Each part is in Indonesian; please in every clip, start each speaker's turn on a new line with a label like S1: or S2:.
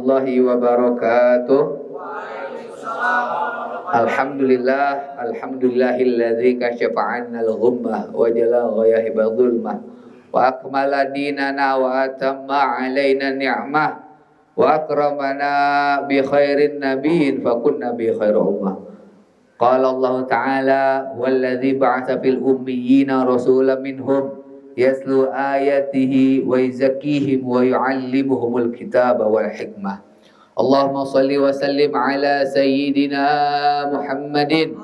S1: warahmatullahi wabarakatuh. Alhamdulillahilladzi kasyafa 'annal ghummah wa jala ghayahibadh dhulmah wa akmala dinana wa atamma 'alaina ni'mah wa akramana bi khairin nabiyyin fa kunna bi khairi ummah. Qala Allah Ta'ala walladzi ba'atsa fil ummiyina rasulan minhum yatlu ayatihi wa yuzakkihim wa yu'allimuhumul kitaba wal hikmah. Allahumma salli wa sallim ala sayyidina Muhammadin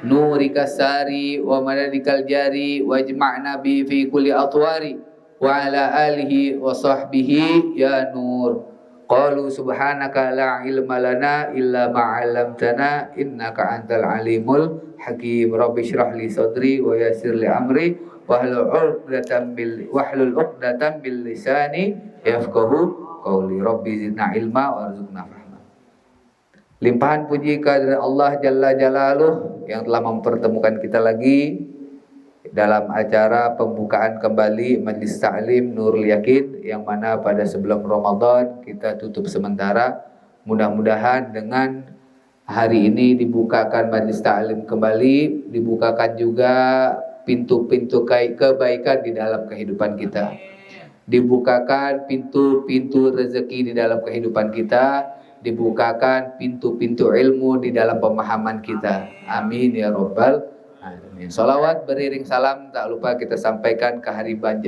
S1: nurika sari wa madadikal jari wajma'na bi fi kulli atwari wa ala alihi wa sahbihi ya nur. Qalu subhanaka la ilma lana illa ma 'allamtana innaka antal alimul hakim. Rabbi shrah li sadri wa yassir li amri wahlul 'uqdatam bil lisani yafqahu qauli. Rabbi zidna ilma warzuqna fahma. Limpahan puji kehadirat Allah Jalla Jalaluh yang telah mempertemukan kita lagi dalam acara pembukaan kembali Majlis Ta'lim Nurul Yakin, yang mana pada sebelum Ramadan kita tutup sementara. Mudah-mudahan dengan hari ini dibukakan Majlis Ta'lim kembali, dibukakan juga pintu-pintu kebaikan di dalam kehidupan kita, dibukakan pintu-pintu rezeki di dalam kehidupan kita, dibukakan pintu-pintu ilmu di dalam pemahaman kita. Amin ya rabbal alamin. Salawat beriring salam tak lupa kita sampaikan ke hari baan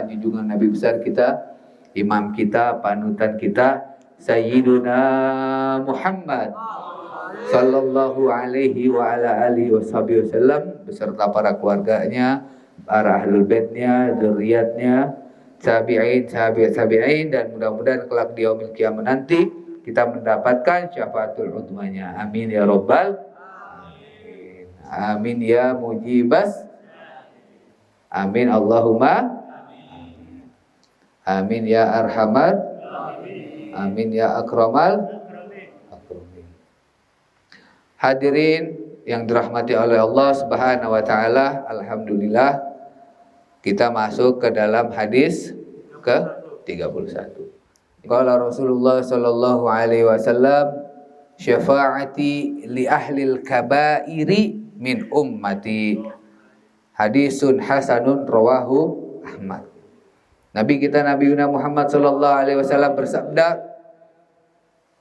S1: junjungan Nabi besar kita, imam kita, panutan kita, Sayyiduna Muhammad sallallahu alaihi wa ala alihi wasallam beserta para keluarganya, para ahlul baitnya, zuriyatnya, tabi'in dan mudah-mudahan kelak di yaumil qiyamah nanti kita mendapatkan syafaatul uzmanya. Amin ya rabbal alamin. Amin ya mujibas. Amin Allahumma amin ya arhamar. Amin ya akramal. Hadirin yang dirahmati oleh Allah Subhanahu wa taala, alhamdulillah kita masuk ke dalam hadis ke-31. Qala Rasulullah sallallahu alaihi wasallam, syafaati li ahlil kabairi min ummati. Hadisun hasanun rawahu Ahmad. Nabi kita Nabi Muhammad sallallahu alaihi wasallam bersabda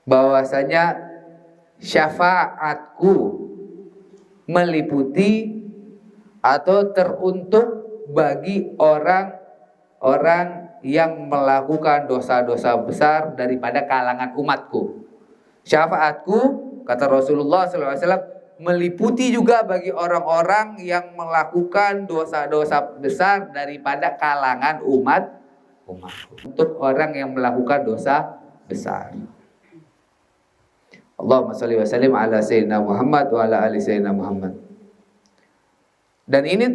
S1: bahwasanya syafaatku meliputi atau teruntuk bagi orang-orang yang melakukan dosa-dosa besar daripada kalangan umatku. Syafaatku, kata Rasulullah SAW, meliputi juga bagi orang-orang yang melakukan dosa-dosa besar daripada kalangan umatku. Untuk orang yang melakukan dosa besar. Allahumma shalli wa sallim ala sayyidina Muhammad wa ala ali sayyidina Muhammad. Dan ini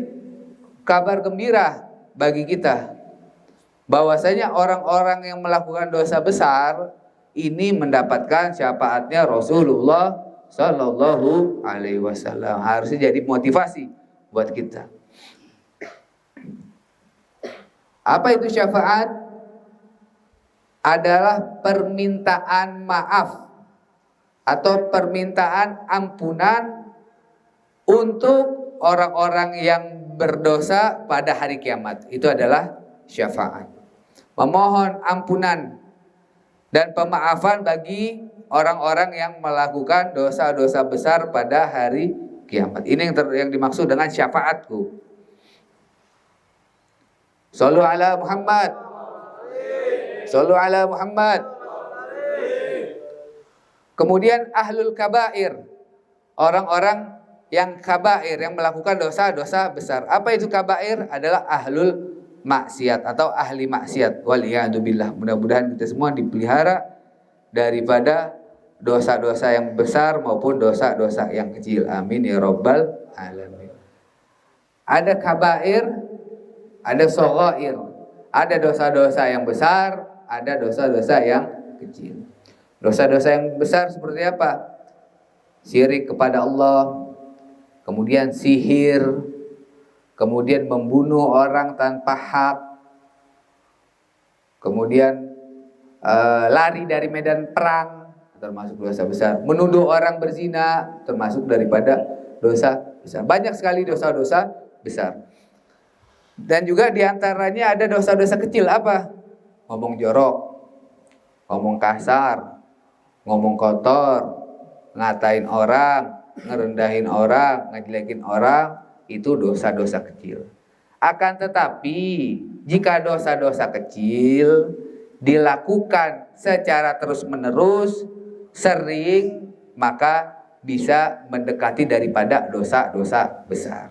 S1: kabar gembira bagi kita bahwasanya orang-orang yang melakukan dosa besar ini mendapatkan syafaatnya Rasulullah sallallahu alaihi wasallam. Harusnya jadi motivasi buat kita. Apa itu syafaat? Adalah permintaan maaf atau permintaan ampunan untuk orang-orang yang berdosa pada hari kiamat. Itu adalah syafaat. Memohon ampunan dan pemaafan bagi orang-orang yang melakukan dosa-dosa besar pada hari kiamat. Ini yang dimaksud dengan syafaatku. Shallu ala Muhammad. Shallu ala Muhammad. Kemudian ahlul kabair, orang-orang yang kabair, yang melakukan dosa-dosa besar. Apa itu kabair? Adalah ahlul maksiat atau ahli maksiat. Waliyadzubillah. Mudah-mudahan kita semua dipelihara daripada dosa-dosa yang besar maupun dosa-dosa yang kecil. Amin ya rabbal alamin. Ada kabair, ada shaghair. Ada dosa-dosa yang besar, ada dosa-dosa yang kecil. Dosa-dosa yang besar seperti apa? Syirik kepada Allah, kemudian sihir, kemudian membunuh orang tanpa hak, kemudian lari dari medan perang termasuk dosa besar, menuduh orang berzina termasuk daripada dosa besar. Banyak sekali dosa-dosa besar. Dan juga diantaranya ada dosa-dosa kecil apa? Ngomong jorok, ngomong kasar, ngomong kotor, ngatain orang, ngerendahin orang, ngejelekin orang, itu dosa-dosa kecil. Akan tetapi jika dosa-dosa kecil dilakukan secara terus-menerus, sering, maka bisa mendekati daripada dosa-dosa besar.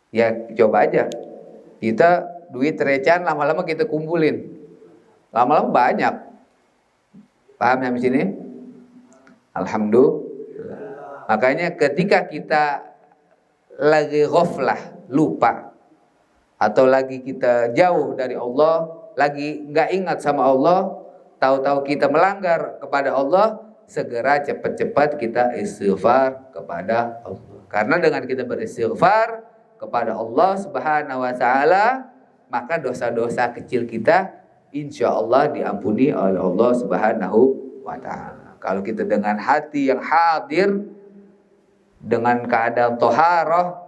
S1: Ya coba aja, kita duit recehan lama-lama kita kumpulin, lama-lama banyak. Paham ya di sini? Alhamdulillah. Makanya ketika kita lagi ghaflah, lupa, atau lagi kita jauh dari Allah, lagi nggak ingat sama Allah, tahu-tahu kita melanggar kepada Allah, segera cepat-cepat kita istighfar kepada Allah. Karena dengan kita beristighfar kepada Allah Subhanahu wa taala, maka dosa-dosa kecil kita insya Allah diampuni oleh Allah Subhanahu wa taala. Kalau kita dengan hati yang hadir, dengan keadaan toharoh,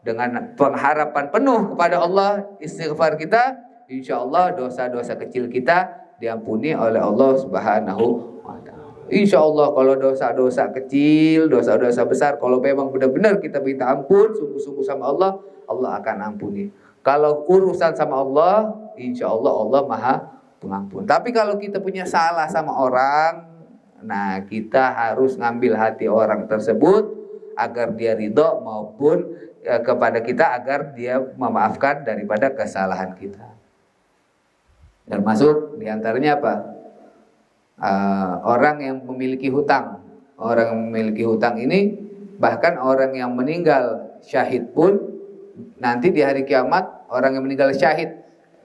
S1: dengan pengharapan penuh kepada Allah, istighfar kita, insya Allah dosa-dosa kecil kita diampuni oleh Allah Subhanahu wa ta'ala. Insya Allah kalau dosa-dosa kecil, dosa-dosa besar, kalau memang benar-benar kita minta ampun sungguh-sungguh sama Allah, Allah akan ampuni. Kalau urusan sama Allah, insya Allah Allah maha pengampun. Tapi kalau kita punya salah sama orang, nah kita harus ngambil hati orang tersebut agar dia ridho maupun kepada kita agar dia memaafkan daripada kesalahan kita. Termasuk diantaranya apa? Orang yang memiliki hutang. Orang yang memiliki hutang ini, bahkan orang yang meninggal syahid pun nanti di hari kiamat, orang yang meninggal syahid,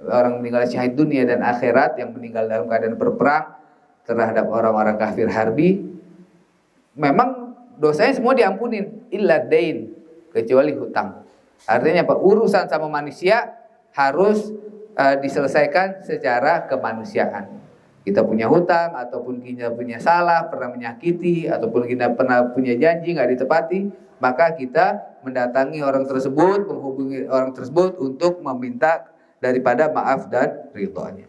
S1: orang yang meninggal syahid dunia dan akhirat, yang meninggal dalam keadaan berperang terhadap orang-orang kafir harbi, memang dosanya semua diampunin, illa dain, kecuali hutang. Artinya apa? Urusan sama manusia harus diselesaikan secara kemanusiaan. Kita punya hutang ataupun kita punya salah, pernah menyakiti ataupun kita pernah punya janji nggak ditepati, maka kita mendatangi orang tersebut, menghubungi orang tersebut untuk meminta daripada maaf dan ridhonya.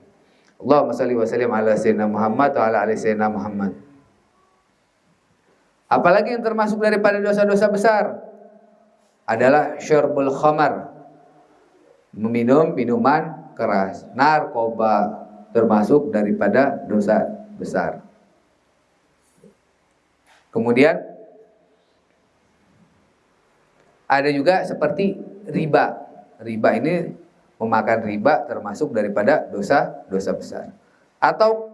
S1: Allahumma shalli wa sallim ala sayyidina Muhammad wa ala ali sayyidina Muhammad. Apalagi yang termasuk daripada dosa-dosa besar adalah syurbul khamar, meminum minuman keras, narkoba, termasuk daripada dosa besar. Kemudian ada juga seperti riba. Riba ini, memakan riba termasuk daripada dosa-dosa besar. Atau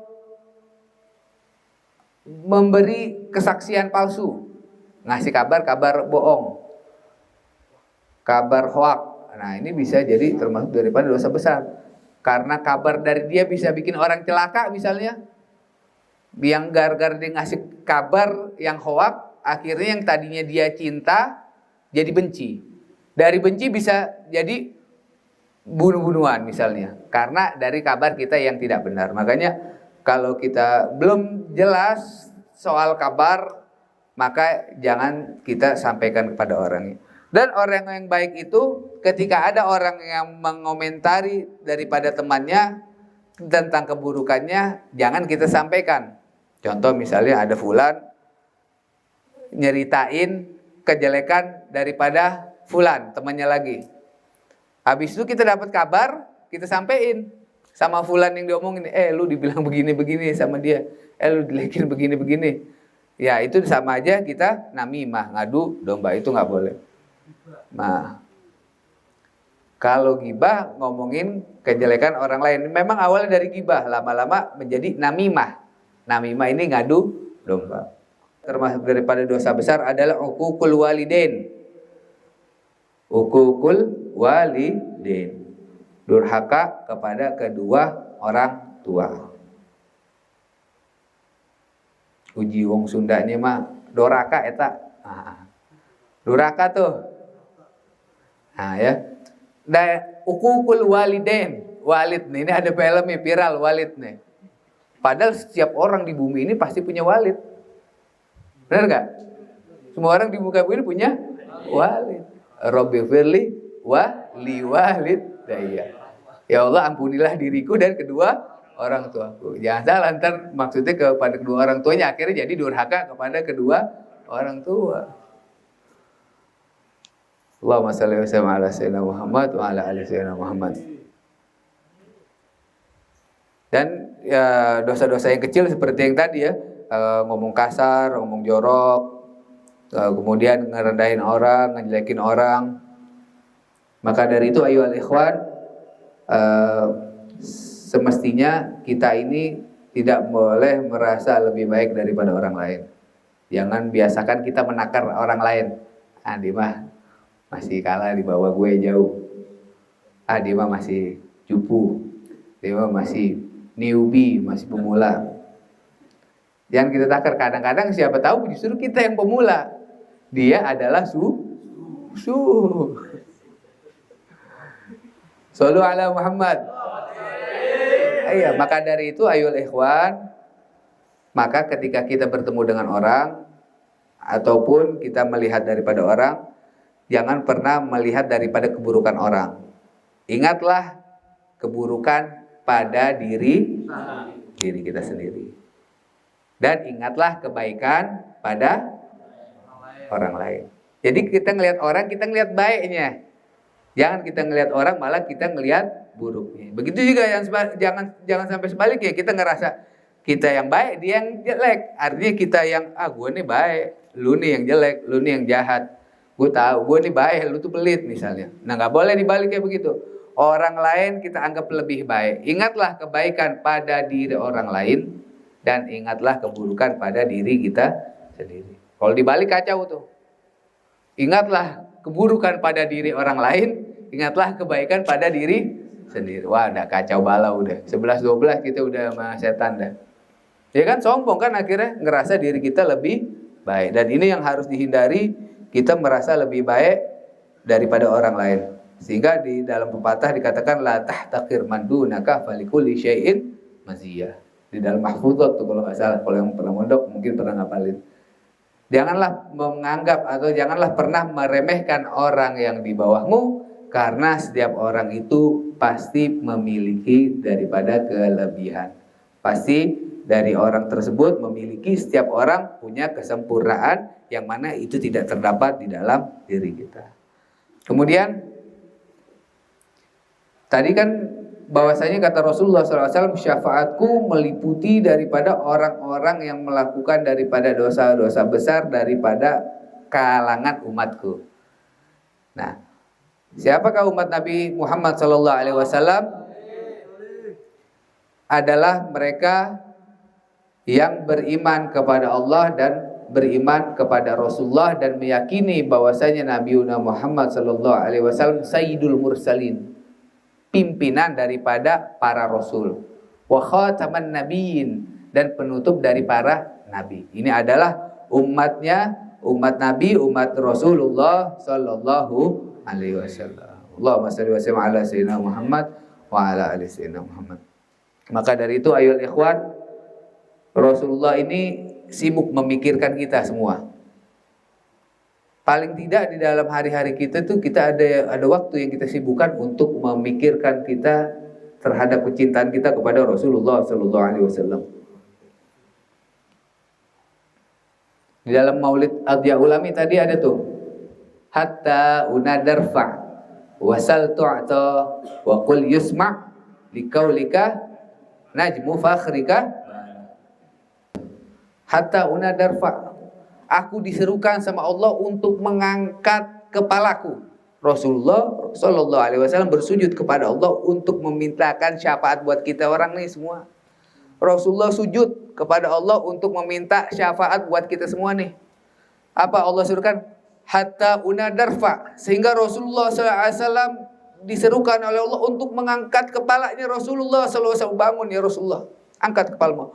S1: memberi kesaksian palsu, ngasih kabar bohong, kabar hoak. Nah ini bisa jadi termasuk daripada dosa besar. Karena kabar dari dia bisa bikin orang celaka misalnya. Yang gara-gara dia ngasih kabar yang hoak, akhirnya yang tadinya dia cinta jadi benci. Dari benci bisa jadi bunuh-bunuhan misalnya. Karena dari kabar kita yang tidak benar. Makanya kalau kita belum jelas soal kabar, maka jangan kita sampaikan kepada orangnya. Dan orang yang baik itu ketika ada orang yang mengomentari daripada temannya tentang keburukannya, jangan kita sampaikan. Contoh misalnya ada fulan nyeritain kejelekan daripada fulan, temannya lagi. Habis itu kita dapat kabar, kita sampein sama fulan yang diomongin, lu dibilang begini-begini sama dia, lu dilekin begini-begini. Ya itu sama aja kita namimah, ngadu domba, itu nggak boleh. Nah, kalau gibah ngomongin kejelekan orang lain, memang awalnya dari gibah, lama-lama menjadi namimah. Namimah ini ngadu domba. Termasuk daripada dosa besar adalah uququl walidain. Uququl walidain, durhaka kepada kedua orang tua. Uji wong Sundanya mah doraka eta. Duraka tuh. Nah ya. Da uququl walidain, walid nih, ini ada filmnya viral walid nih. Padahal setiap orang di bumi ini pasti punya walid. Benar nggak? Semua orang di muka bumi ini punya walid. Rabbi firli wa li walid daya. Ya Allah, ampunilah diriku dan kedua orang tuaku. Jangan salah, ntar maksudnya kepada kedua orang tuanya, akhirnya jadi durhaka kepada kedua orang tua. Allahumma shalli wa sallim ala sayyidina Muhammad wa ala ali sayyidina Muhammad. Dan ya, dosa-dosa yang kecil seperti yang tadi ya, ngomong kasar, ngomong jorok, kemudian ngerendahin orang, ngejelekin orang. Maka dari itu ayo al-ikhwan, semestinya kita ini tidak boleh merasa lebih baik daripada orang lain. Jangan biasakan kita menakar orang lain. Dia mah masih kalah, di bawah gue jauh. Dia mah masih cupu. Dia mah masih newbie, masih pemula. Jangan kita takar. Kadang-kadang siapa tahu justru kita yang pemula. Dia adalah Shallu ala Muhammad. Iya, maka dari itu ayol ikhwan, maka ketika kita bertemu dengan orang ataupun kita melihat daripada orang, jangan pernah melihat daripada keburukan orang. Ingatlah keburukan pada diri kita sendiri. Dan ingatlah kebaikan pada orang lain. Jadi kita ngelihat orang, kita ngelihat baiknya. Jangan kita ngelihat orang, malah kita ngelihat buruknya. Begitu juga yang jangan sampai sebaliknya, kita ngerasa kita yang baik, dia yang jelek. Artinya kita yang gue nih baik, lu nih yang jelek, lu nih yang jahat. Gue tahu, gue nih baik, lu tuh pelit misalnya. Nah, nggak boleh dibalik kayak begitu. Orang lain kita anggap lebih baik. Ingatlah kebaikan pada diri orang lain dan ingatlah keburukan pada diri kita sendiri. Kalau dibalik kacau tuh. Ingatlah keburukan pada diri orang lain, ingatlah kebaikan pada diri sendiri. Wah, udah kacau balau udah. 11-12 kita udah sama setan dah. Ya kan, sombong kan akhirnya ngerasa diri kita lebih baik. Dan ini yang harus dihindari, kita merasa lebih baik daripada orang lain. Sehingga di dalam pepatah dikatakan la tahtakir man dunaka falikulli syai'in maziyah. Di dalam mahfuzat tuh kalau nggak salah, kalau yang pernah mondok mungkin pernah ngapalin. Janganlah menganggap atau janganlah pernah meremehkan orang yang di bawahmu, karena setiap orang itu pasti memiliki daripada kelebihan. Pasti dari orang tersebut memiliki, setiap orang punya kesempurnaan yang mana itu tidak terdapat di dalam diri kita. Kemudian tadi kan bahwasanya kata Rasulullah SAW, syafaatku meliputi daripada orang-orang yang melakukan daripada dosa-dosa besar daripada kalangan umatku. Nah, siapakah umat Nabi Muhammad SAW? Adalah mereka yang beriman kepada Allah dan beriman kepada Rasulullah dan meyakini bahwasanya Nabi Muhammad SAW Sayyidul Mursalin, pimpinan daripada para rasul, wa khataman nabiyyin, dan penutup dari para nabi. Ini adalah umatnya, umat Nabi, umat Rasulullah sallallahu alaihi wasallam. Allahumma shalli wa sallim ala sayyidina Muhammad wa ala ali sayyidina Muhammad. Maka dari itu ayoul ikhwan, Rasulullah ini sibuk memikirkan kita semua. Paling tidak di dalam hari-hari kita tuh kita ada waktu yang kita sibukkan untuk memikirkan kita terhadap kecintaan kita kepada Rasulullah sallallahu alaihi wasallam. Di dalam Maulid Adhiya Ulami tadi ada tuh, hatta unadarfa wasal tu'ta wa qul yusma' liqaulika najmu fakhrika hatta unadarfa. Aku diserukan sama Allah untuk mengangkat kepalaku. Rasulullah sallallahu alaihi wasallam bersujud kepada Allah untuk memintakan syafaat buat kita orang nih semua. Rasulullah sujud kepada Allah untuk meminta syafaat buat kita semua nih. Apa Allah suruhkan? Hatta unadarfa, sehingga Rasulullah sallallahu alaihi wasallam diserukan oleh Allah untuk mengangkat kepalanya. Rasulullah sallallahu alaihi wasallam, bangun ya Rasulullah, angkat kepalamu.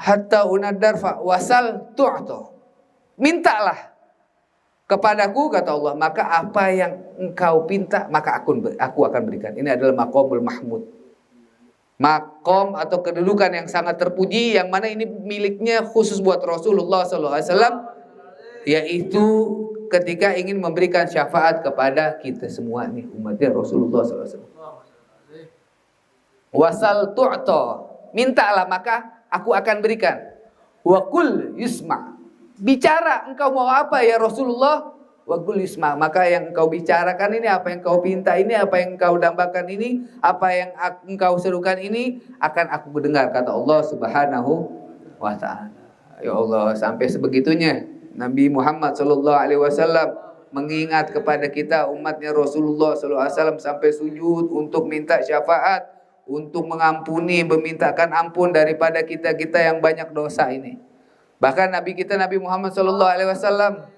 S1: Hatta unadarfa wasal tu'ta, mintalah kepadaku, kata Allah, maka apa yang engkau pinta maka aku akan berikan. Ini adalah maqamul mahmud. makom atau kedudukan yang sangat terpuji, yang mana ini miliknya khusus buat Rasulullah SAW, yaitu ketika ingin memberikan syafaat kepada kita semua nih umatnya Rasulullah SAW. Wasal tu'ta, mintalah maka aku akan berikan. Wa qul yusma, bicara engkau mau apa ya Rasulullah. Wa qul yusma, maka yang engkau bicarakan ini, apa yang engkau pinta ini, apa yang engkau dambakan ini, apa yang engkau serukan ini akan aku dengar, kata Allah Subhanahu wa ta'ala. Ya Allah, sampai sebegitunya Nabi Muhammad sallallahu alaihi wasallam mengingat kepada kita umatnya Rasulullah sallallahu alaihi wasallam sampai sujud untuk minta syafaat, untuk mengampuni, memintakan ampun daripada kita-kita yang banyak dosa ini. Bahkan Nabi kita Nabi Muhammad sallallahu alaihi wasallam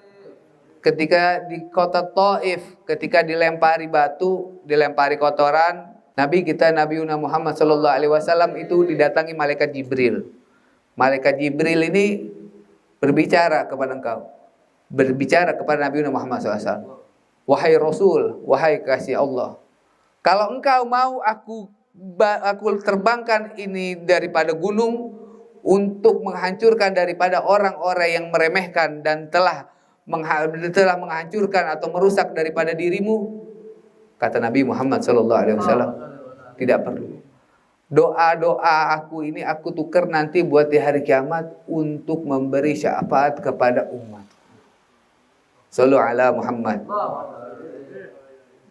S1: ketika di kota Taif, ketika dilempari batu, dilempari kotoran, Nabi kita Nabi Muhammad sallallahu alaihi wasallam itu didatangi malaikat Jibril. Malaikat Jibril ini berbicara kepada engkau, berbicara kepada Nabi Muhammad SAW. Wahai Rasul, wahai kasih Allah, kalau engkau mau aku terbangkan ini daripada gunung untuk menghancurkan daripada orang-orang yang meremehkan dan telah menghancurkan atau merusak daripada dirimu, kata Nabi Muhammad SAW, tidak perlu. Doa-doa aku ini aku tukar nanti buat di hari kiamat untuk memberi syafaat kepada umat. Sallu ala Muhammad.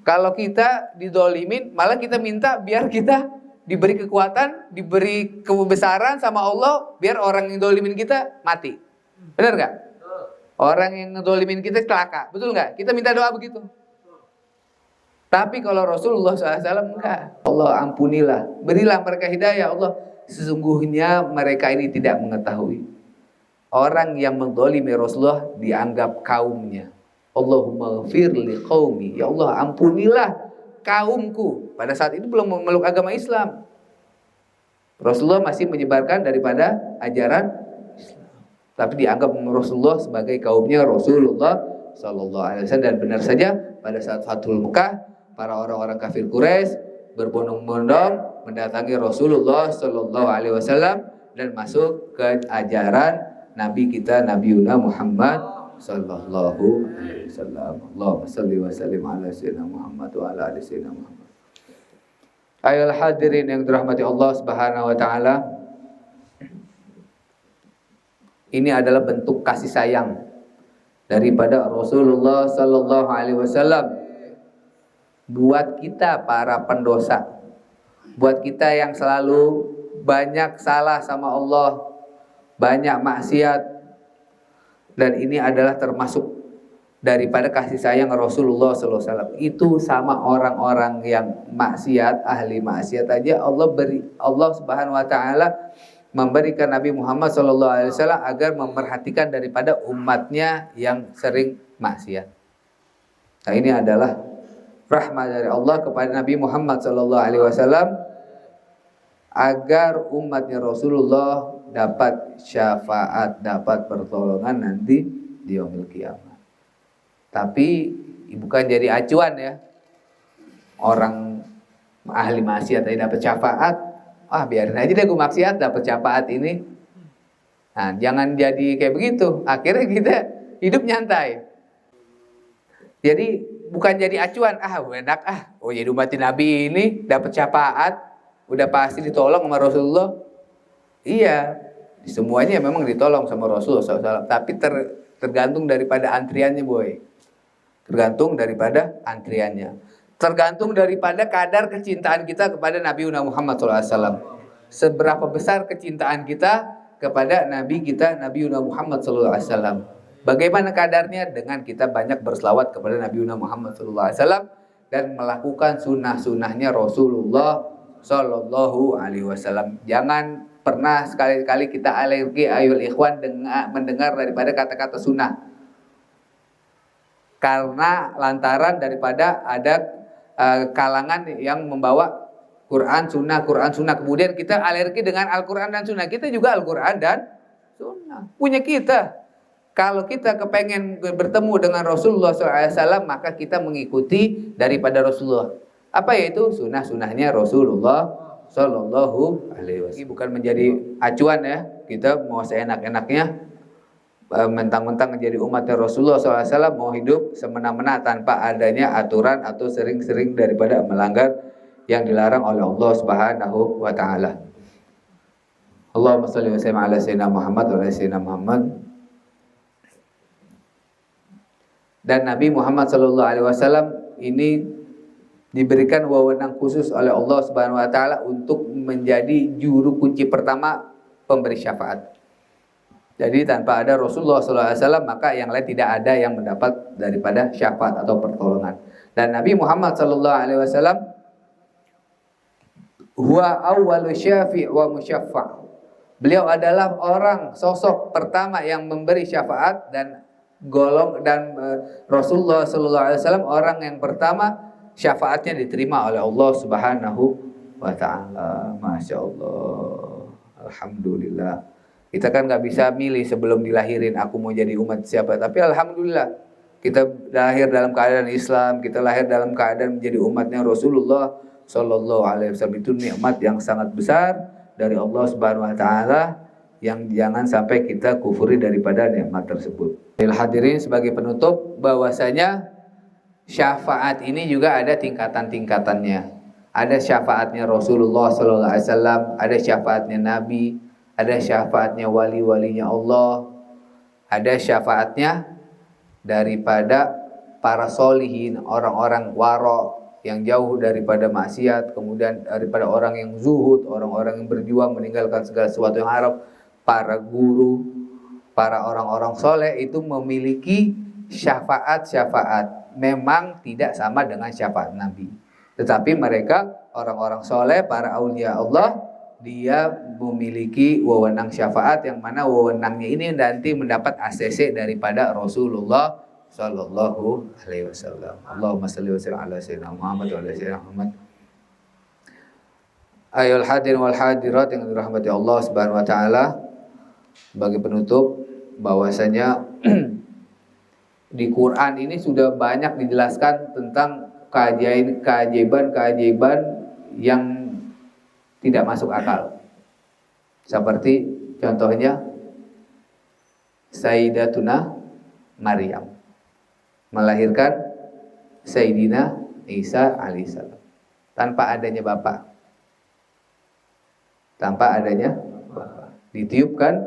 S1: Kalau kita didolimin, malah kita minta biar kita diberi kekuatan, diberi kebesaran sama Allah, biar orang yang dolimin kita mati. Benar gak? Orang yang ngedolimin kita celaka, betul gak? Kita minta doa begitu. Tapi kalau Rasulullah SAW enggak. Allah ampunilah, berilah mereka hidayah Allah. Sesungguhnya mereka ini tidak mengetahui. Orang yang mendolimi Rasulullah dianggap kaumnya. Allahumma ghafir li qaumi, ya Allah ampunilah kaumku. Pada saat itu belum memeluk agama Islam. Rasulullah masih menyebarkan daripada ajaran Islam. Tapi dianggap Rasulullah sebagai kaumnya Rasulullah SAW. Dan benar saja pada saat Fathul Mekah, para orang-orang kafir Quraisy berbondong-bondong mendatangi Rasulullah Sallallahu Alaihi Wasallam dan masuk ke ajaran Nabi kita Nabi Muhammad Sallallahu Alaihi Wasallam. Allahumma salli wa sallim ala sayyidina Muhammad wa ala ali sayyidina Muhammad. Ayol hadirin yang dirahmati Allah Subhanahu Wa Taala, ini adalah bentuk kasih sayang daripada Rasulullah Sallallahu Alaihi Wasallam buat kita para pendosa, buat kita yang selalu banyak salah sama Allah, banyak maksiat, dan ini adalah termasuk daripada kasih sayang Rasulullah SAW. Itu sama orang-orang yang maksiat, ahli maksiat aja Allah Subhanahu Wa Taala memberikan Nabi Muhammad SAW agar memperhatikan daripada umatnya yang sering maksiat. Nah, ini adalah rahmat dari Allah kepada Nabi Muhammad SAW agar umatnya Rasulullah dapat syafaat, dapat pertolongan nanti di yaumil qiyamah. Tapi bukan jadi acuan ya. Orang ahli maksiat tadi dapat syafaat, biarin aja deh gue maksiat dapat syafaat ini. Nah, jangan jadi kayak begitu. Akhirnya kita hidup nyantai. Jadi bukan jadi acuan, enak jadi umat Nabi ini dapat syafaat, udah pasti ditolong sama Rasulullah. Iya, semuanya memang ditolong sama Rasulullah SAW. Tapi tergantung daripada antriannya, boy. Tergantung daripada antriannya. Tergantung daripada kadar kecintaan kita kepada Nabi Muhammad SAW. Seberapa besar kecintaan kita kepada Nabi kita Nabi Muhammad SAW. Bagaimana kadarnya? Dengan kita banyak berselawat kepada Nabi Muhammad SAW dan melakukan sunnah-sunnahnya Rasulullah Sallallahu Alaihi Wasallam. Jangan pernah sekali-kali kita alergi ayul ikhwan mendengar daripada kata-kata sunnah, karena lantaran daripada ada kalangan yang membawa Quran sunnah, kemudian kita alergi dengan Al-Quran dan sunnah. Kita juga Al-Quran dan sunnah punya kita. Kalau kita kepengen bertemu dengan Rasulullah SAW, maka kita mengikuti daripada Rasulullah. Apa yaitu? Sunnah-sunnahnya Rasulullah Sallallahu alaihi wasallam. Bukan menjadi acuan ya, kita mau seenak-enaknya mentang-mentang menjadi umatnya Rasulullah SAW mau hidup semena-mena tanpa adanya aturan atau sering-sering daripada melanggar yang dilarang oleh Allah Subhanahu wa taala. Allahumma shalli wa sallim ala sayyidina Muhammad wa ala sayyidina Muhammad. Dan Nabi Muhammad sallallahu alaihi wasallam ini diberikan wewenang khusus oleh Allah Subhanahu wa taala untuk menjadi juru kunci pertama pemberi syafaat. Jadi tanpa ada Rasulullah SAW maka yang lain tidak ada yang mendapat daripada syafaat atau pertolongan. Dan Nabi Muhammad SAW huwa awwalu syafi' wa musyaffa'. Beliau adalah orang sosok pertama yang memberi syafaat dan Rasulullah SAW orang yang pertama syafaatnya diterima oleh Allah Subhanahu wa taala. Masya Allah. Alhamdulillah. Kita kan nggak bisa milih sebelum dilahirin aku mau jadi umat siapa. Tapi alhamdulillah kita lahir dalam keadaan Islam, kita lahir dalam keadaan menjadi umatnya Rasulullah Sallallahu Alaihi Wasallam. Itu nikmat yang sangat besar dari Allah Subhanahu Wa Taala yang jangan sampai kita kufuri daripada nikmat tersebut. Hadirin, sebagai penutup bahwasanya syafaat ini juga ada tingkatan-tingkatannya. Ada syafaatnya Rasulullah Sallallahu Alaihi Wasallam, ada syafaatnya Nabi, ada syafaatnya wali-walinya Allah, ada syafaatnya daripada para solihin, orang-orang waro yang jauh daripada maksiat, kemudian daripada orang yang zuhud, orang-orang yang berjuang meninggalkan segala sesuatu yang haram, para guru, para orang-orang soleh itu memiliki syafaat-syafaat. Memang tidak sama dengan syafaat Nabi, tetapi mereka orang-orang soleh, para aulia Allah, dia memiliki wewenang syafaat yang mana wewenangnya ini nanti mendapat ACC daripada Rasulullah Sallallahu Alaihi Wasallam. Allahumma salli wa sallim ala sayyidina Muhammad wa ala sayyidina Muhammad. Ayol hadirin wal hadirat yang dirahmati Allah Subhanahu wa taala, sebagai penutup bahwasanya di Quran ini sudah banyak dijelaskan tentang keajaiban-keajaiban yang tidak masuk akal. Seperti contohnya Sayyidatuna Maryam melahirkan Sayyidina Isa alaihissalam tanpa adanya bapak. Tanpa adanya bapak. Ditiupkan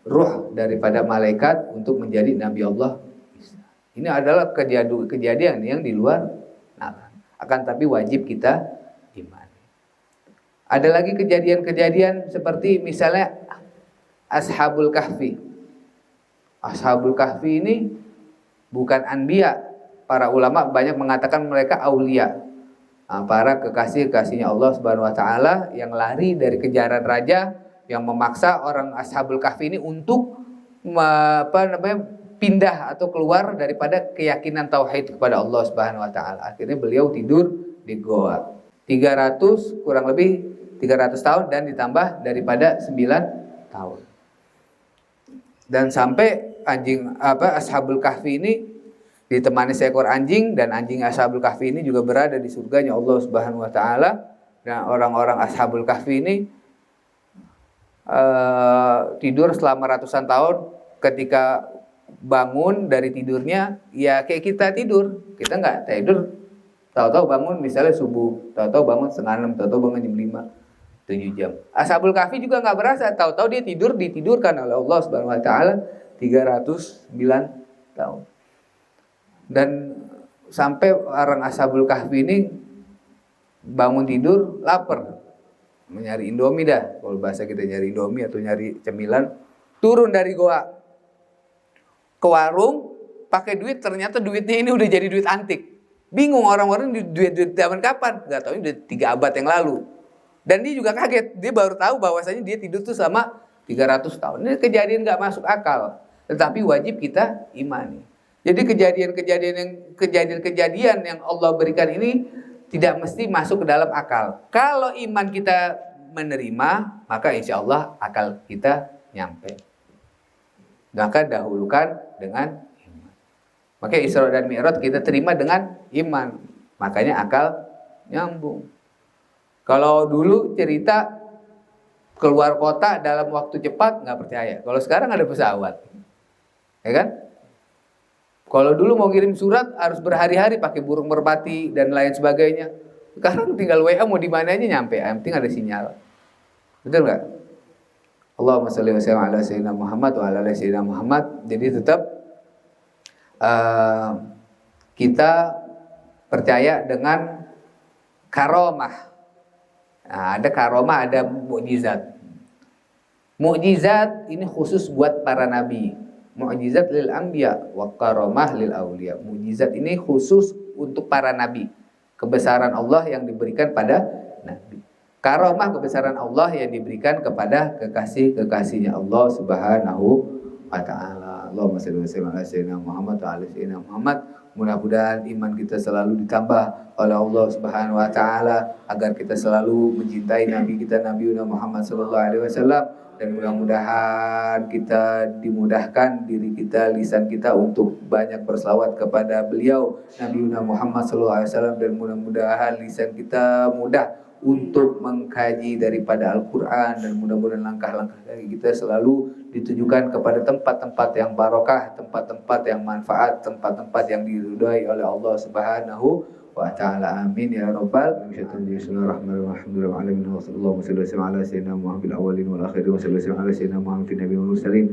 S1: ruh daripada malaikat untuk menjadi Nabi Allah Isa. Ini adalah kejadian yang di luar nalar. Akan tapi wajib kita iman. Ada lagi kejadian-kejadian seperti misalnya Ashabul Kahfi. Ashabul Kahfi ini bukan anbiya. Para ulama banyak mengatakan mereka aulia. Para kekasih-kekasihnya Allah Subhanahu wa taala yang lari dari kejaran raja yang memaksa orang Ashabul Kahfi ini untuk pindah atau keluar daripada keyakinan tauhid kepada Allah Subhanahu wa taala. Akhirnya beliau tidur di goa. 300 kurang lebih 300 tahun dan ditambah daripada 9 tahun. Dan sampai Ashabul Kahfi ini ditemani seekor anjing, dan anjing Ashabul Kahfi ini juga berada di surganya Allah Subhanahu wa taala. Dan orang-orang Ashabul Kahfi ini tidur selama ratusan tahun. Ketika bangun dari tidurnya ya kayak kita tidur. Kita nggak tidur tahu-tahu bangun misalnya subuh, tahu-tahu bangun setengah 6, tahu-tahu bangun jam 5, 7 jam. Ashabul Kahfi juga nggak berasa, tahu-tahu dia ditidurkan oleh Allah Subhanahu wa taala 309 tahun. Dan sampai orang Ashabul Kahfi ini bangun tidur lapar, nyari Indomie dah. Kalau bahasa kita nyari Indomie atau nyari cemilan, turun dari goa ke warung pakai duit, ternyata duitnya ini udah jadi duit antik. Bingung orang-orang duit zaman kapan? Gak tahu, ini udah 3 abad yang lalu. Dan dia juga kaget, dia baru tahu bahwasanya dia tidur tuh sama 300 tahun. Ini kejadian gak masuk akal, tetapi wajib kita imani. Jadi kejadian-kejadian yang Allah berikan ini tidak mesti masuk ke dalam akal. Kalau iman kita menerima, maka insya Allah akal kita nyampe. Maka dahulukan dengan iman. Maka Isra dan Mi'raj kita terima dengan iman. Makanya akal nyambung. Kalau dulu cerita keluar kota dalam waktu cepat nggak percaya. Kalau sekarang ada pesawat, ya kan? Kalau dulu mau kirim surat harus berhari-hari pakai burung merpati dan lain sebagainya. Sekarang tinggal WA mau di mana aja nyampe, yang penting ada sinyal. Betul nggak? Allahumma sholli wa sallim ala sayyidina Muhammad wa ala ali sayyidina Muhammad. Jadi tetap kita percaya dengan karomah. Nah, ada karomah, ada mukjizat. Mukjizat ini khusus buat para nabi. Mukjizat lil anbiya wa karomah lil auliya. Mukjizat ini khusus untuk para nabi. Kebesaran Allah yang diberikan pada nabi. Karomah kebesaran Allah yang diberikan kepada kekasih-kekasihnya Allah Subhanahu wa taala. Allahumma shalli wa sallim ala sayyidina Muhammad wa ala sayyidina Muhammad. Mudah-mudahan iman kita selalu ditambah oleh Allah Subhanahu wa taala agar kita selalu mencintai nabi kita Nabi Muhammad sallallahu alaihi wasallam, dan mudah-mudahan kita dimudahkan diri kita, lisan kita untuk banyak berselawat kepada beliau Nabi Muhammad sallallahu alaihi wasallam, dan mudah-mudahan lisan kita mudah untuk mengkaji daripada Al-Quran, dan mudah-mudahan langkah-langkah dari kita selalu ditujukan kepada tempat-tempat yang barokah, tempat-tempat yang manfaat, tempat-tempat yang diridhai oleh Allah Subhanahu wa ta'ala. Amin ya rabbal alamin. Bismillahirrahmanirrahim. Wa sallallahu ala sayyidina Muhammad fil awwalin wal akhirin wa sallallahu ala sayyidina Muhammad fil nabiyyin wal mursalin.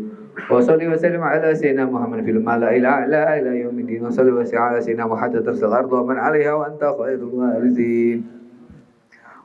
S1: Wa sallallahu wa sallim ala sayyidina Muhammad fil mala'il a'la ila yaumiddin. Wa sallallahu wa sallim ala sayyidina Muhammad tarsal ardu wa man 'alaiha wa anta khairul warithin.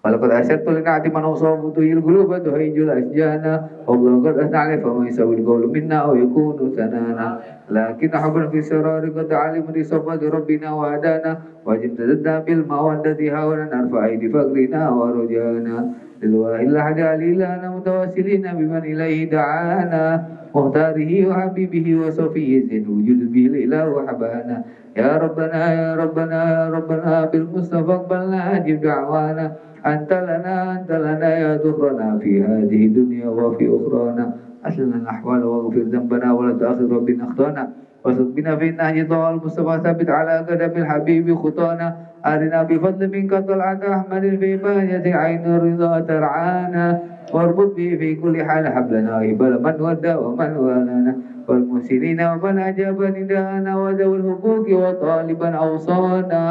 S1: Walaqad asyartu lina'ati man usabu tuhil quluba tuhijul asjana wallahu qad asna'ala fa man yasawil qawlu minna aw yakunu sanana lakin habran fi sirari qad alim li safati rabbina wa hadana wajib tadda bil mawaddati hawana narfa aidi fakrina wa rujana lilwahil hadalilana mutawassilina biman ilaihi da'ana muhtarihi wa habibihi wa safiyyi zin wujud bil ilahu habana ya rabbana ya rabbana ya rabbana bil mustafa aqbalna ajib da'wana أنت لنا يا ذكرنا في هذه الدنيا وفي أخرانا أسلنا الأحوال واغفر ذنبنا ولا تأخذ ربنا أخطانا واسلك بنا في النهج طه المصطفى ثابت على قدم الحبيب خطانا أرنا بفضل منك طلعة أحمد في بهجة عين الرضا ترعانا واربط به في كل حال حبلنا هبل من ودى ومن والانا والمحسنين ومن أجاب نداءنا وذوي الحقوق وطالبا أوصانا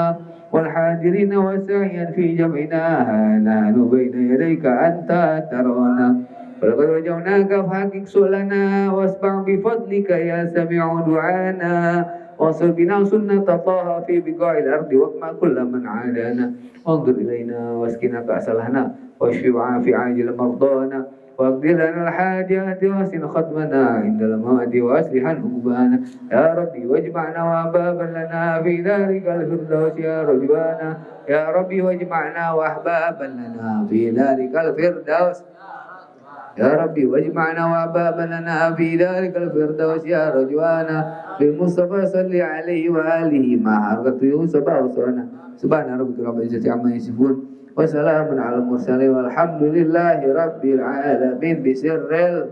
S1: والحاضرين والسعيا في جمعنا نحن بين يديك أنت ترانا ولقد رجوناك فحقق سؤلنا واسمع بفضلك يا سميع دعانا واصل بنا سنة طه في بقاع الأرض واقمع كل من عادانا وانظر إلينا واسقنا كأس الهنا واشف وعافي عاجل مرضانا واقض لنا الحاجات واسن ختمنا عند الموت واصلح نوبانا يا ربي واجمعنا وأحبابا لنا في ذلك الفردوس يا رجوانا يا ربي واجمعنا وأحبابا لنا في ذلك الفردوس يا ربي واجمعنا وأحبابا لنا في ذلك الفردوس يا رجوانا بالمصطفى صل عليه وآله مع حركة يوسف وصونا سبحان ربك رب العزة عما يصفون وسلام على المرسلين والحمد لله رب العالمين بسر